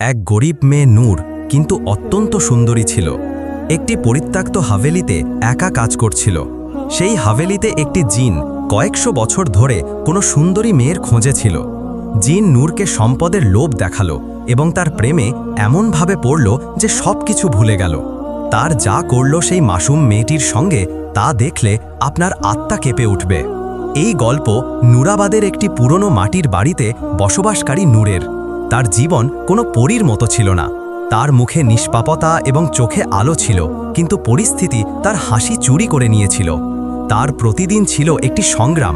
এক গরিব মেয়ে নূর কিন্তু অত্যন্ত সুন্দরী ছিল। একটি পরিত্যক্ত হাভেলিতে একা কাজ করছিল। সেই হাভেলিতে একটি জিন কয়েকশো বছর ধরে কোনো সুন্দরী মেয়ের খোঁজে ছিল। জিন নূরকে সম্পদের লোভ দেখালো এবং তার প্রেমে এমনভাবে পড়ল যে সব কিছু ভুলে গেল। তার যা করল সেই মাসুম মেয়েটির সঙ্গে তা দেখলে আপনার আত্মা কেঁপে উঠবে। এই গল্প নুরাবাদের একটি পুরনো মাটির বাড়িতে বসবাসকারী নূরের। তার জীবন কোনো পরীর মতো ছিল না। তার মুখে নিষ্পাপতা এবং চোখে আলো ছিল, কিন্তু পরিস্থিতি তার হাসি চুরি করে নিয়েছিল। তার প্রতিদিন ছিল একটি সংগ্রাম।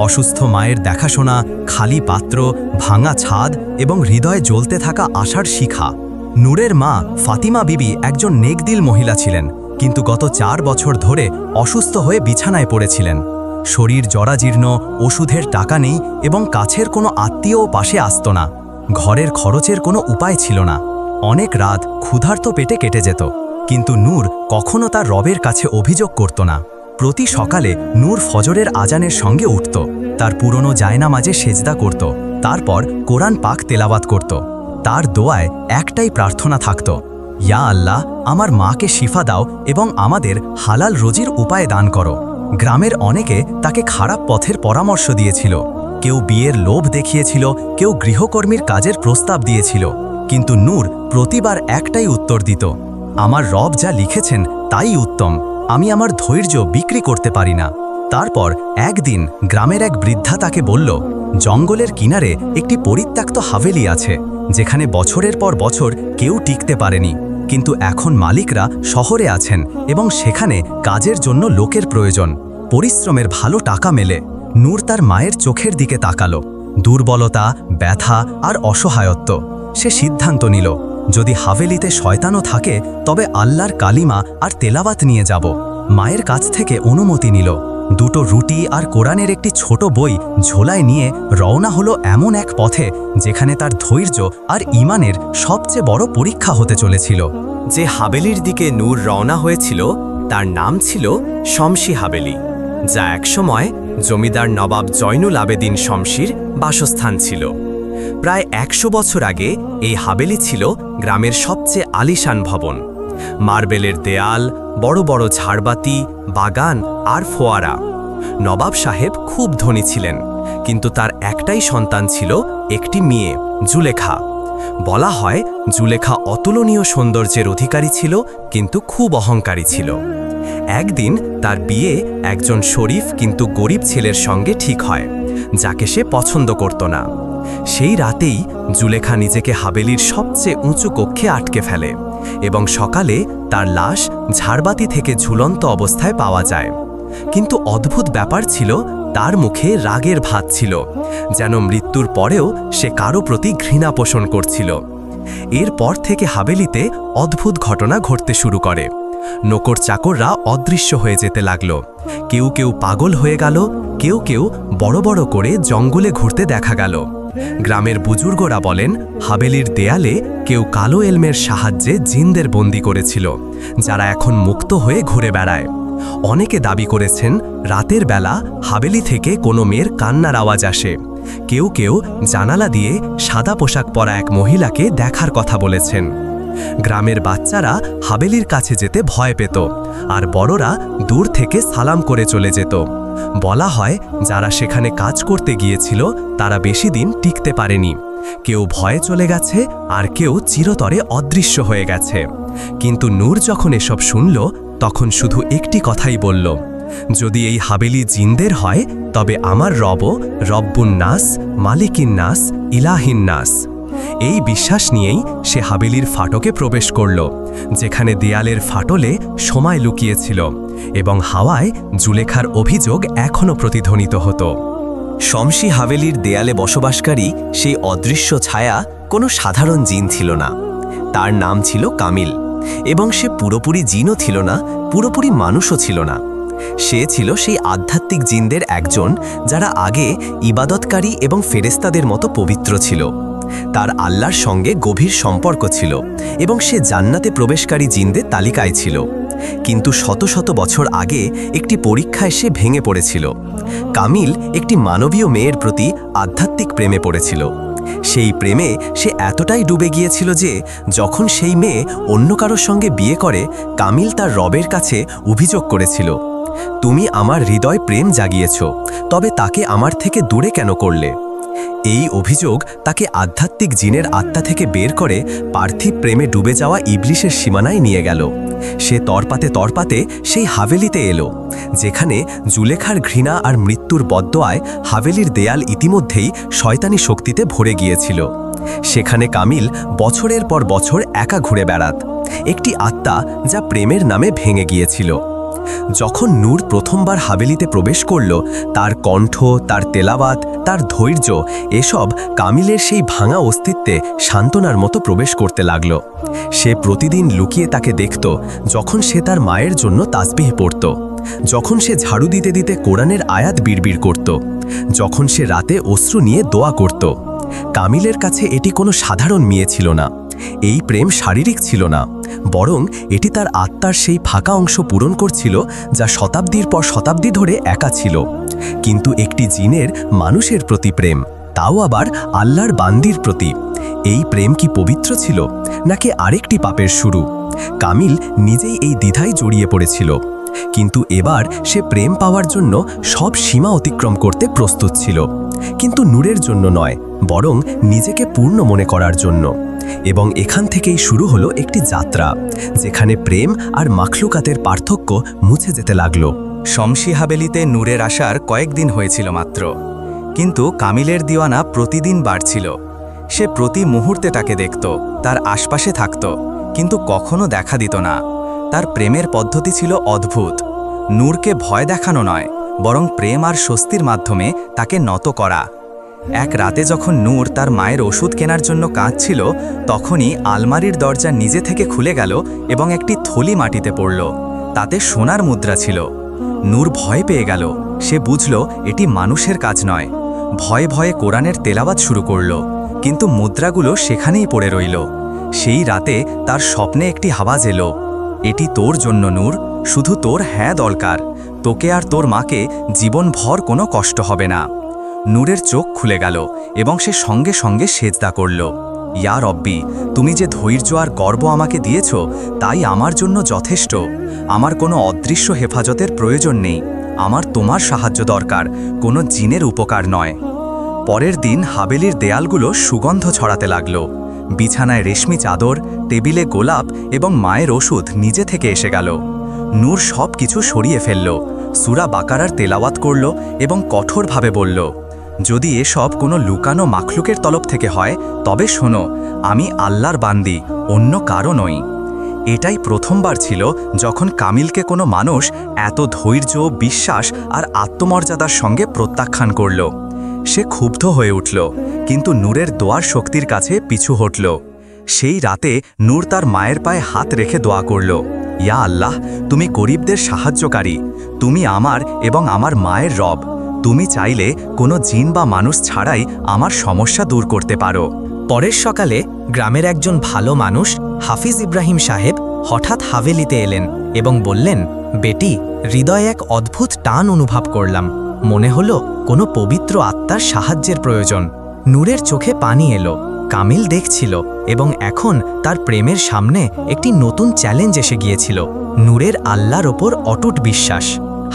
অসুস্থ মায়ের দেখাশোনা, খালি পাত্র, ভাঙা ছাদ এবং হৃদয়ে জ্বলতে থাকা আশার শিখা। নূরের মা ফাতিমা বিবি একজন নেকদিল মহিলা ছিলেন, কিন্তু গত 4 বছর ধরে অসুস্থ হয়ে বিছানায় পড়েছিলেন। শরীর জরাজীর্ণ, ওষুধের টাকা নেই এবং কাছের কোনো আত্মীয়ও পাশে আসত না। ঘরের খরচের কোনো উপায় ছিল না। অনেক রাত ক্ষুধার্ত পেটে কেটে যেত, কিন্তু নূর কখনো তার রবের কাছে অভিযোগ করত না। প্রতি সকালে নূর ফজরের আজানের সঙ্গে উঠত, তার পুরনো জায়নামাজে সেজদা করত, তারপর কোরআন পাক তেলাওয়াত করত। তার দোয়ায় একটাই প্রার্থনা থাকত, ইয়া আল্লাহ, আমার মাকে শিফা দাও এবং আমাদের হালাল রুজির উপায় দান করো। গ্রামের অনেকে তাকে খারাপ পথের পরামর্শ দিয়েছিল। কেউ বিয়ের লোভ দেখিয়েছিল, কেউ গৃহকর্মীর কাজের প্রস্তাব দিয়েছিল, কিন্তু নূর প্রতিবার একটাই উত্তর দিত, আমার রব যা লিখেছেন তাই উত্তম, আমি আমার ধৈর্য বিক্রি করতে পারি না। তারপর একদিন গ্রামের এক বৃদ্ধা তাকে বলল, জঙ্গলের কিনারে একটি পরিত্যক্ত হাভেলি আছে, যেখানে বছরের পর বছর কেউ টিকতে পারেনি, কিন্তু এখন মালিকরা শহরে আছেন এবং সেখানে কাজের জন্য লোকের প্রয়োজন। পরিশ্রমের ভালো টাকা মেলে। নূর তার মায়ের চোখের দিকে তাকালো। দুর্বলতা, ব্যথা আর অসহায়ত্ব। সে সিদ্ধান্ত নিল, যদি হাভেলিতে শয়তানও থাকে তবে আল্লাহর কালিমা আর তেলাওয়াত নিয়ে যাব। মায়ের কাছ থেকে অনুমতি নিল। 2টো রুটি আর কোরআনের একটি ছোট বই ঝোলায় নিয়ে রওনা হলো এমন এক পথে যেখানে তার ধৈর্য আর ঈমানের সবচেয়ে বড় পরীক্ষা হতে চলেছিল। যে হাভেলির দিকে নূর রওনা হয়েছিল তার নাম ছিল শমশী হাভেলি, যা একসময় জমিদার নবাব জয়নুল আবেদিন শমশীর বাসস্থান ছিল। প্রায় 100 বছর আগে এই হাভেলি ছিল গ্রামের সবচেয়ে আলিশান ভবন। মার্বেলের দেয়াল, বড় বড় ঝাড়বাতি, বাগান আর ফোয়ারা। নবাব সাহেব খুব ধনী ছিলেন, কিন্তু তার একটাই সন্তান ছিল, একটি মেয়ে, জুলেখা। বলা হয় জুলেখা অতুলনীয় সৌন্দর্যের অধিকারী ছিল, কিন্তু খুব অহংকারী ছিল। একদিন তার বিয়ে একজন শরীফ কিন্তু গরিব ছেলের সঙ্গে ঠিক হয়, যাকে সে পছন্দ করত না। সেই রাতেই জুলেখা নিজেকে হাভেলির সবচেয়ে উঁচু কক্ষে আটকে ফেলে এবং সকালে তার লাশ ঝাড়বাতি থেকে ঝুলন্ত অবস্থায় পাওয়া যায়। কিন্তু অদ্ভুত ব্যাপার ছিল, তার মুখে রাগের ভাত ছিল, যেন মৃত্যুর পরেও সে কারো প্রতি ঘৃণা পোষণ করছিল। এরপর থেকে হাভেলিতে অদ্ভুত ঘটনা ঘটতে শুরু করে। নকর চাকররা অদৃশ্য হয়ে যেতে লাগল। কেউ কেউ পাগল হয়ে গেল, কেউ কেউ বড় বড় করে জঙ্গলে ঘুরতে দেখা গেল। গ্রামের বুজুর্গরা বলেন, হাভেলির দেয়ালে কেউ কালো এলমের সাহায্যে জিনদের বন্দী করেছিল, যারা এখন মুক্ত হয়ে ঘুরে বেড়ায়। অনেকে দাবি করেছেন রাতের বেলা হাভেলি থেকে কোনো মেয়ের কান্নার আওয়াজ আসে। কেউ কেউ জানালা দিয়ে সাদা পোশাক পরা এক মহিলাকে দেখার কথা বলেছেন। গ্রামের বাচ্চারা হাভেলির কাছে যেতে ভয় পেত, আর বড়রা দূর থেকে সালাম করে চলে যেত। বলা হয় যারা সেখানে কাজ করতে গিয়েছিল তারা বেশি দিন টিকতে পারেনি। কেউ ভয়ে চলে গেছে, আর কেউ চিরতরে অদৃশ্য হয়ে গেছে। কিন্তু নূর যখন এসব শুনল, তখন শুধু একটি কথাই বলল, যদি এই হাভেলি জিনদের হয় তবে আমার রব রব্বুন নাস, মালিকিন নাস, ইলাহিন নাস। এই বিশ্বাস নিয়েই সে হাভেলির ফাটকে প্রবেশ করল, যেখানে দেয়ালের ফাটলে সময় লুকিয়েছিল এবং হাওয়ায় জুলেখার অভিযোগ এখনও প্রতিধ্বনিত হতো। শমশী হাভেলির দেয়ালে বসবাসকারী সেই অদৃশ্য ছায়া কোনো সাধারণ জিন ছিল না। তার নাম ছিল কামিল, এবং সে পুরোপুরি জিনও ছিল না, পুরোপুরি মানুষও ছিল না। সে ছিল সেই আধ্যাত্মিক জিনদের একজন, যারা আগে ইবাদতকারী এবং ফেরেশতাদের মতো পবিত্র ছিল। তার আল্লাহর সঙ্গে গভীর সম্পর্ক ছিল এবং সে জান্নাতে প্রবেশকারী জিনদের তালিকায় ছিল। কিন্তু শত শত বছর আগে একটি পরীক্ষায় সে ভেঙে পড়েছিল। কামিল একটি মানবীয় মেয়ের প্রতি আধ্যাত্মিক প্রেমে পড়েছিল, সেই প্রেমে সে এতটাই ডুবে গিয়েছিল যে যখন সেই মেয়ে অন্য কারোর সঙ্গে বিয়ে করে, কামিল তার রবের কাছে অভিযোগ করেছিল, তুমি আমার হৃদয় প্রেম জাগিয়েছ, তবে তাকে আমার থেকে দূরে কেন করলে? এই অভিযোগ তাকে আধ্যাত্মিক জিনের আত্মা থেকে বের করে পার্থিব প্রেমে ডুবে যাওয়া ইবলিশের সীমানায় নিয়ে গেল। সে তরপাতে তরপাতে সেই হাভেলিতে এলো, যেখানে জুলেখার ঘৃণা আর মৃত্যুর বদদোয়ায় হাভেলির দেয়াল ইতিমধ্যেই শয়তানি শক্তিতে ভরে গিয়েছিল। সেখানে কামিল বছরের পর বছর একা ঘুরে বেড়াত, একটি আত্মা যা প্রেমের নামে ভেঙে গিয়েছিল। যখন নূর প্রথমবার হাভেলিতে প্রবেশ করল, তার কণ্ঠ, তার তেলাওয়াত, তার ধৈর্য এসব কামিলের সেই ভাঙা অস্তিত্বে সান্ত্বনার মতো প্রবেশ করতে লাগল। সে প্রতিদিন লুকিয়ে তাকে দেখত, যখন সে তার মায়ের জন্য তাসবিহ পড়ত, যখন সে ঝাড়ু দিতে দিতে কোরআনের আয়াত বিড়বিড় করত, যখন সে রাতে অশ্রু নিয়ে দোয়া করত। কামিলের কাছে এটি কোনো সাধারণ মেয়ে ছিল না, এই প্রেম শারীরিক ছিল না, বরং এটি তার আত্মার সেই ফাঁকা অংশ পূরণ করছিল যা শতাব্দীর পর শতাব্দী ধরে একা ছিল। কিন্তু একটি জিনের মানুষের প্রতি প্রেম, তাও আবার আল্লাহর বান্দির প্রতি, এই প্রেম কি পবিত্র ছিল নাকি আরেকটি পাপের শুরু? কামিল নিজেই এই দ্বিধায় জড়িয়ে পড়েছিল, কিন্তু এবার সে প্রেম পাওয়ার জন্য সব সীমা অতিক্রম করতে প্রস্তুত ছিল, কিন্তু নূরের জন্য নয়, বরং নিজেকে পূর্ণ মনে করার জন্য। এবং এখান থেকেই শুরু হলো একটি যাত্রা, যেখানে প্রেম আর মাখলুকাতের পার্থক্য মুছে যেতে লাগলো। শমশী হাভেলিতে নূরের আসার কয়েকদিন হয়েছিল মাত্র, কিন্তু কামিলের দিওয়ানা প্রতিদিন বাড়ছিল। সে প্রতি মুহূর্তে তাকে দেখত, তার আশপাশে থাকত, কিন্তু কখনো দেখা দিত না। তার প্রেমের পদ্ধতি ছিল অদ্ভুত। নূরকে ভয় দেখানো নয়, বরং প্রেম আর স্বস্তির মাধ্যমে তাকে নত করা। এক রাতে যখন নূর তার মায়ের ওষুধ কেনার জন্য কাঁদছিল, তখনই আলমারির দরজা নিজে থেকে খুলে গেল এবং একটি থলি মাটিতে পড়ল। তাতে সোনার মুদ্রা ছিল। নূর ভয় পেয়ে গেল। সে বুঝল এটি মানুষের কাজ নয়। ভয়ে ভয়ে কোরআনের তেলাওয়াত শুরু করল, কিন্তু মুদ্রাগুলো সেখানেই পড়ে রইল। সেই রাতে তার স্বপ্নে একটি আওয়াজ এলো, এটি তোর জন্য নূর, শুধু তোর হ্যাঁ দরকার, তোকে আর তোর মাকে জীবনভর কোনো কষ্ট হবে না। নূরের চোখ খুলে গেল এবং সে সঙ্গে সঙ্গে সেজদা করল। ইয়া রব্বি, তুমি যে ধৈর্য আর গর্ব আমাকে দিয়েছ, তাই আমার জন্য যথেষ্ট। আমার কোনো অদৃশ্য হেফাজতের প্রয়োজন নেই, আমার তোমার সাহায্য দরকার, কোনো জিনের উপকার নয়। পরের দিন হাভেলির দেয়ালগুলো সুগন্ধ ছড়াতে লাগল। বিছানায় রেশমি চাদর, টেবিলে গোলাপ এবং মায়ের ওষুধ নিজে থেকে এসে গেল। নূর সব কিছু সরিয়ে ফেলল, সূরা বাকারার তেলাওয়াত করল এবং কঠোরভাবে বলল, যদি এসব কোনো লুকানো মাখলুকের তলব থেকে হয়, তবে শোনো, আমি আল্লাহর বান্দি, অন্য কারো নই। এটাই প্রথমবার ছিল যখন কামিলকে কোনো মানুষ এত ধৈর্য, বিশ্বাস আর আত্মমর্যাদার সঙ্গে প্রত্যাখ্যান করল। সে ক্ষুব্ধ হয়ে উঠল, কিন্তু নূরের দোয়ার শক্তির কাছে পিছু হটল। সেই রাতে নূর তার মায়ের পায়ে হাত রেখে দোয়া করল, ইয়া আল্লাহ, তুমি গরিবদের সাহায্যকারী, তুমি আমার এবং আমার মায়ের রব। তুমি চাইলে কোনো জিন বা মানুষ ছাড়াই আমার সমস্যা দূর করতে পারো। পরের সকালে গ্রামের একজন ভালো মানুষ হাফিজ ইব্রাহিম সাহেব হঠাৎ হাভেলিতে এলেন এবং বললেন, বেটি, হৃদয়ে এক অদ্ভুত টান অনুভব করলাম, মনে হলো কোনো পবিত্র আত্মার সাহায্যের প্রয়োজন। নূরের চোখে পানি এলো। কামিল দেখছিল এবং এখন তার প্রেমের সামনে একটি নতুন চ্যালেঞ্জ এসে গিয়েছিল, নূরের আল্লাহর ওপর অটুট বিশ্বাস।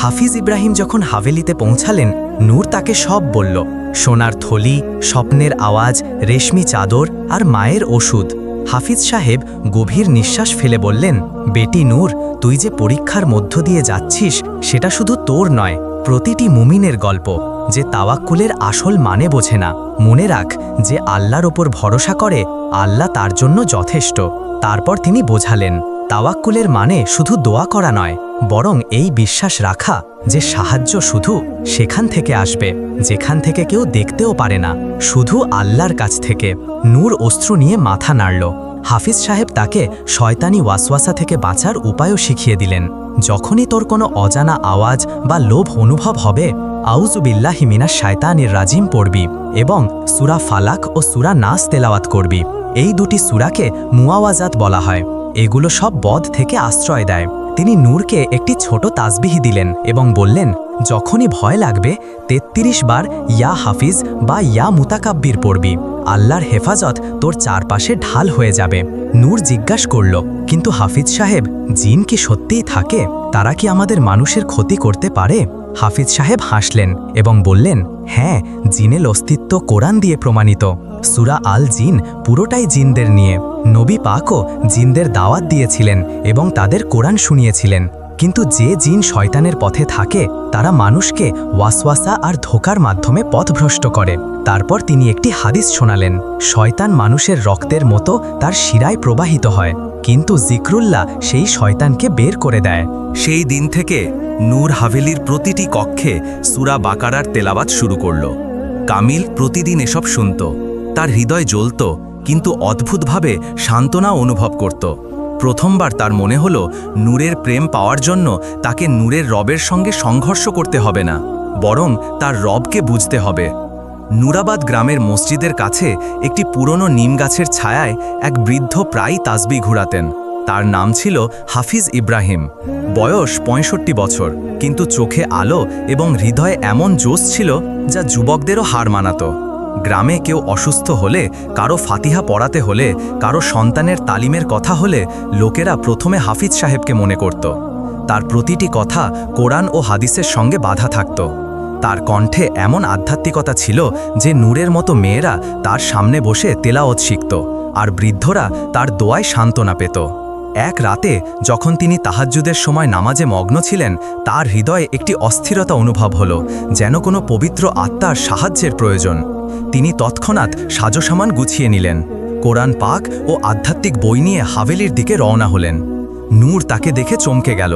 হাফিজ ইব্রাহিম যখন হাভেলিতে পৌঁছালেন, নূর তাকে সব বলল, সোনার থলি, স্বপ্নের আওয়াজ, রেশমি চাদর আর মায়ের ওষুধ। হাফিজ সাহেব গভীর নিঃশ্বাস ফেলে বললেন, বেটি নূর, তুই যে পরীক্ষার মধ্য দিয়ে যাচ্ছিস, সেটা শুধু তোর নয়, প্রতিটি মুমিনের গল্প, যে তাওয়াক্কুলের আসল মানে বোঝে না। মনে রাখ, যে আল্লাহর ওপর ভরসা করে, আল্লাহ তার জন্য যথেষ্ট। তারপর তিনি বোঝালেন, তাওয়াক্কুলের মানে শুধু দোয়া করা নয়, বরং এই বিশ্বাস রাখা যে সাহায্য শুধু সেখান থেকে আসবে যেখান থেকে কেউ দেখতেও পারে না, শুধু আল্লাহর কাছ থেকে। নূর অস্ত্র নিয়ে মাথা নাড়ল। হাফিজ সাহেব তাকে শয়তানি ওয়াসওয়াসা থেকে বাঁচার উপায়ও শিখিয়ে দিলেন। যখনই তোর কোনো অজানা আওয়াজ বা লোভ অনুভব হবে, আউযু বিল্লাহি মিনাশ শায়তানির রাজিম পড়বি এবং সূরা ফালাক ও সূরা নাস তেলাওয়াত করবি। এই দুটি সূরাকে মুআওয়াজাত বলা হয়। এগুলো সব বদ থেকে আশ্রয় দেয়। তিনি নূরকে একটি ছোট তাসবিহ দিলেন এবং বললেন, যখনই ভয় লাগবে ৩৩ বার ইয়া হাফিজ বা ইয়া মুতাকাব্বির পড়বি। আল্লাহর হেফাজত তোর চারপাশে ঢাল হয়ে যাবে। নূর জিজ্ঞাসা করল, কিন্তু হাফিজ সাহেব, জিন কি সত্যিই থাকে? তারা কি আমাদের মানুষের ক্ষতি করতে পারে? হাফিজ সাহেব হাসলেন এবং বললেন, হ্যাঁ, জিনের অস্তিত্ব কোরআন দিয়ে প্রমাণিত। সূরা আল জিন পুরোটাই জিনদের নিয়ে। নবী পাকও জিনদের দাওয়াত দিয়েছিলেন এবং তাদের কোরআন শুনিয়েছিলেন। কিন্তু যে জিন শয়তানের পথে থাকে তারা মানুষকে ওয়াসওয়াসা আর ধোঁকার মাধ্যমে পথভ্রষ্ট করে। তারপর তিনি একটি হাদিস শোনালেন, শয়তান মানুষের রক্তের মতো তার শিরায় প্রবাহিত হয়, কিন্তু জিক্রুল্লাহ সেই শয়তানকে বের করে দেয়। সেই দিন থেকে নূর হাভেলির প্রতিটি কক্ষে সূরা বাকারার তেলাওয়াত শুরু করল। কামিল প্রতিদিন এসব শুনত। তার হৃদয় জ্বলত, কিন্তু অদ্ভুতভাবে সান্ত্বনা অনুভব করত। প্রথমবার তার মনে হলো নূরের প্রেম পাওয়ার জন্য তাকে নূরের রবের সঙ্গে সংঘর্ষ করতে হবে না, বরং তার রবকে বুঝতে হবে। নুরাবাদ গ্রামের মসজিদের কাছে একটি পুরনো নিম গাছের ছায়ায় এক বৃদ্ধ প্রায়ই তাসবিহ ঘুরাতেন। তার নাম ছিল হাফিজ ইব্রাহিম। বয়স ৬৫ বছর, কিন্তু চোখে আলো এবং হৃদয়ে এমন জোশ ছিল যা যুবকদেরও হার মানাতো। গ্রামে কেউ অসুস্থ হলে, কারো ফাতিহা পড়াতে হলে, কারো সন্তানের তালিমের কথা হলে লোকেরা প্রথমে হাফিজ সাহেবকে মনে করত। তার প্রতিটি কথা কোরআন ও হাদিসের সঙ্গে বাঁধা থাকত। তার কণ্ঠে এমন আধ্যাত্মিকতা ছিল যে নূরের মতো মেয়েরা তার সামনে বসে তেলাওয়াত শিখত, আর বৃদ্ধরা তার দোয়ায় সান্ত্বনা পেত। এক রাতে যখন তিনি তাহাজ্জুদের সময় নামাজে মগ্ন ছিলেন, তার হৃদয়ে একটি অস্থিরতা অনুভব হলো, যেন কোনো পবিত্র আত্মার সাহায্যের প্রয়োজন। তিনি তৎক্ষণাৎ সাজোসামান গুছিয়ে নিলেন, কোরআন পাক ও আধ্যাত্মিক বই নিয়ে হাভেলির দিকে রওনা হলেন। নূর তাকে দেখে চমকে গেল।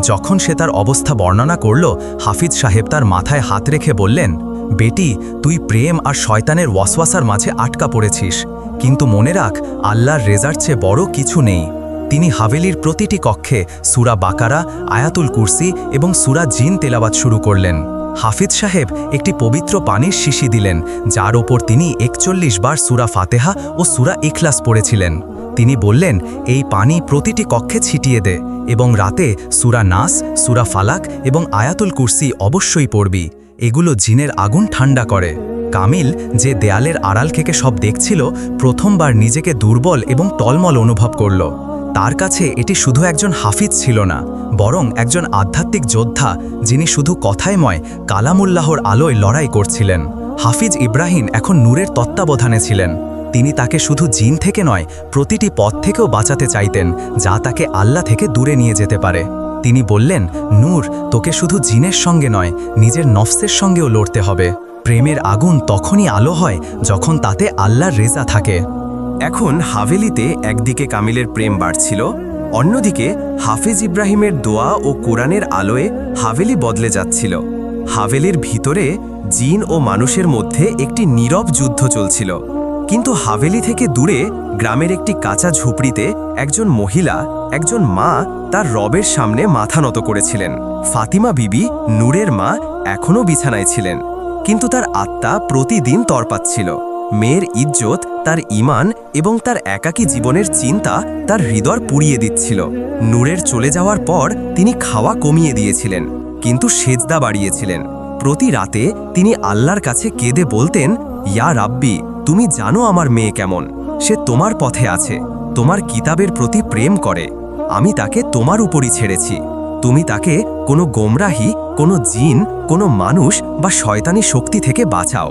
যখন সে তার অবস্থা বর্ণনা করল, হাফিজ সাহেব তার মাথায় হাত রেখে বললেন, বেটি, তুই প্রেম আর শয়তানের ওয়াসওয়াসার মাঝে আটকা পড়েছিস, কিন্তু মনে রাখ, আল্লাহর রেজার চেয়ে বড় কিছু নেই। তিনি হাভেলির প্রতিটি কক্ষে সূরা বাকারা, আয়াতুল কুরসি এবং সূরা জিন তেলাওয়াত শুরু করলেন। হাফিজ সাহেব একটি পবিত্র পানির শিশি দিলেন, যার ওপর তিনি ৪১ বার সূরা ফাতেহা ও সূরা ইখলাস পড়েছিলেন। তিনি বললেন, এই পানি প্রতিটি কক্ষে ছিটিয়ে দে এবং রাতে সূরা নাস, সূরা ফালাক এবং আয়াতুল কুরসি অবশ্যই পড়বি। এগুলো জিনের আগুন ঠান্ডা করে। কামিল, যে দেয়ালের আড়াল থেকে সব দেখছিল, প্রথমবার নিজেকে দুর্বল এবং টলমল অনুভব করল। তার কাছে এটি শুধু একজন হাফিজ ছিল না, বরং একজন আধ্যাত্মিক যোদ্ধা, যিনি শুধু কথায় নয়, কালামুল্লাহর আলোয় লড়াই করছিলেন। হাফিজ ইব্রাহিম এখন নূরের তত্ত্বাবধানে ছিলেন। তিনি তাকে শুধু জিন থেকে নয়, প্রতিটি পথ থেকেও বাঁচাতে চাইতেন, যা তাকে আল্লাহ থেকে দূরে নিয়ে যেতে পারে। তিনি বললেন, নূর, তোকে শুধু জিনের সঙ্গে নয়, নিজের নফসের সঙ্গেও লড়তে হবে। প্রেমের আগুন তখনই আলো হয় যখন তাতে আল্লাহর রেজা থাকে। এখন হাভেলিতে একদিকে কামিলের প্রেম বাড়ছিল, অন্যদিকে হাফিজ ইব্রাহিমের দোয়া ও কোরআনের আলোয় হাভেলি বদলে যাচ্ছিল। হাভেলির ভিতরে জিন ও মানুষের মধ্যে একটি নীরব যুদ্ধ চলছিল। কিন্তু হাভেলি থেকে দূরে গ্রামের একটি কাঁচা ঝুপড়িতে একজন মহিলা, একজন মা তার রবের সামনে মাথা নত করেছিলেন। ফাতিমা বিবি, নূরের মা, এখনও বিছানায় ছিলেন, কিন্তু তার আত্মা প্রতিদিন তরপাচ্ছিল। মেয়ের ইজ্জত, তার ঈমান এবং তার একাকী জীবনের চিন্তা তার হৃদয় পুড়িয়ে দিচ্ছিল। নূরের চলে যাওয়ার পর তিনি খাওয়া কমিয়ে দিয়েছিলেন, কিন্তু সেজদা বাড়িয়েছিলেন। প্রতি রাতে তিনি আল্লাহর কাছে কেঁদে বলতেন, ইয়া রাব্বি, তুমি জানো আমার মেয়ে কেমন। সে তোমার পথে আছে, তোমার কিতাবের প্রতি প্রেম করে। আমি তাকে তোমার উপরই ছেড়েছি। তুমি তাকে কোনো গোমরাহি, কোনো জিন, কোনো মানুষ বা শয়তানি শক্তি থেকে বাঁচাও।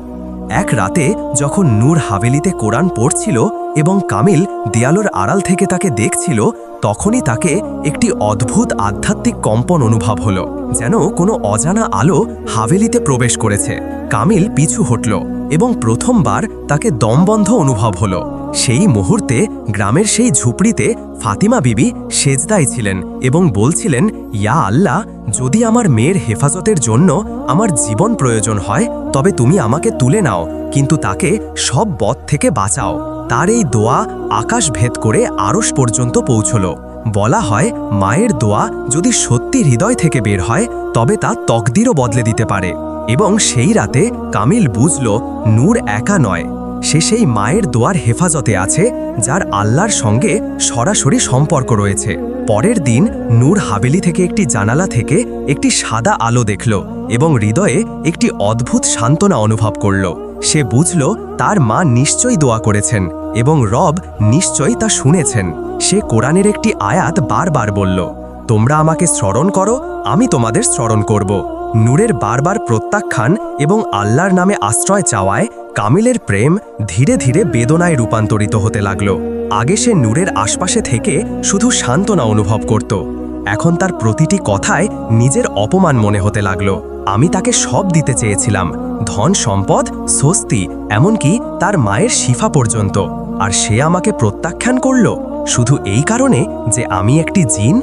এক রাতে যখন নূর হাভেলিতে কোরআন পড়ছিল এবং কামিল দেয়ালের আড়াল থেকে তাকে দেখছিল, তখনই তাকে একটি অদ্ভুত আধ্যাত্মিক কম্পন অনুভব হলো, যেন কোনো অজানা আলো হাভেলিতে প্রবেশ করেছে। কামিল পিছু হটল এবং প্রথমবার তাকে দমবন্ধ অনুভব হলো। সেই মুহূর্তে গ্রামের সেই ঝুপড়িতে ফাতিমা বিবি সেজদায় ছিলেন এবং বলছিলেন, ইয়া আল্লাহ, যদি আমার মেয়ের হেফাজতের জন্য আমার জীবন প্রয়োজন হয়, তবে তুমি আমাকে তুলে নাও, কিন্তু তাকে সব বদ থেকে বাঁচাও। তার এই দোয়া আকাশ ভেদ করে আরশ পর্যন্ত পৌঁছল। বলা হয়, মায়ের দোয়া যদি সত্যি হৃদয় থেকে বের হয়, তবে তা তকদিরও বদলে দিতে পারে। এবং সেই রাতে কামিল বুঝল, নূর একা নয়, সে সেই মায়ের দোয়ার হেফাজতে আছে যার আল্লাহর সঙ্গে সরাসরি সম্পর্ক রয়েছে। পরের দিন নূর হাভেলি থেকে একটি জানালা থেকে একটি সাদা আলো দেখল এবং হৃদয়ে একটি অদ্ভুত সান্ত্বনা অনুভব করল। সে বুঝল তার মা নিশ্চয়ই দোয়া করেছেন এবং রব নিশ্চয়ই তা শুনেছেন। সে কোরআনের একটি আয়াত বারবার বলল, তোমরা আমাকে স্মরণ করো, আমি তোমাদের স্মরণ করব। নূরের বারবার প্রত্যাখ্যান এবং আল্লাহর নামে আশ্রয় চাওয়ায় কামিলের প্রেম ধীরে ধীরে বেদনায় রূপান্তরিত হতে লাগল। আগে সে নূরের আশপাশে থেকে শুধু সান্ত্বনা অনুভব করত, এখন তার প্রতিটি কথায় নিজের অপমান মনে হতে লাগল। আমি তাকে সব দিতে চেয়েছিলাম, ধন সম্পদ, স্বস্তি, এমনকি তার মায়ের শিফা পর্যন্ত, আর সে আমাকে প্রত্যাখ্যান করল শুধু এই কারণে যে আমি একটি জিন।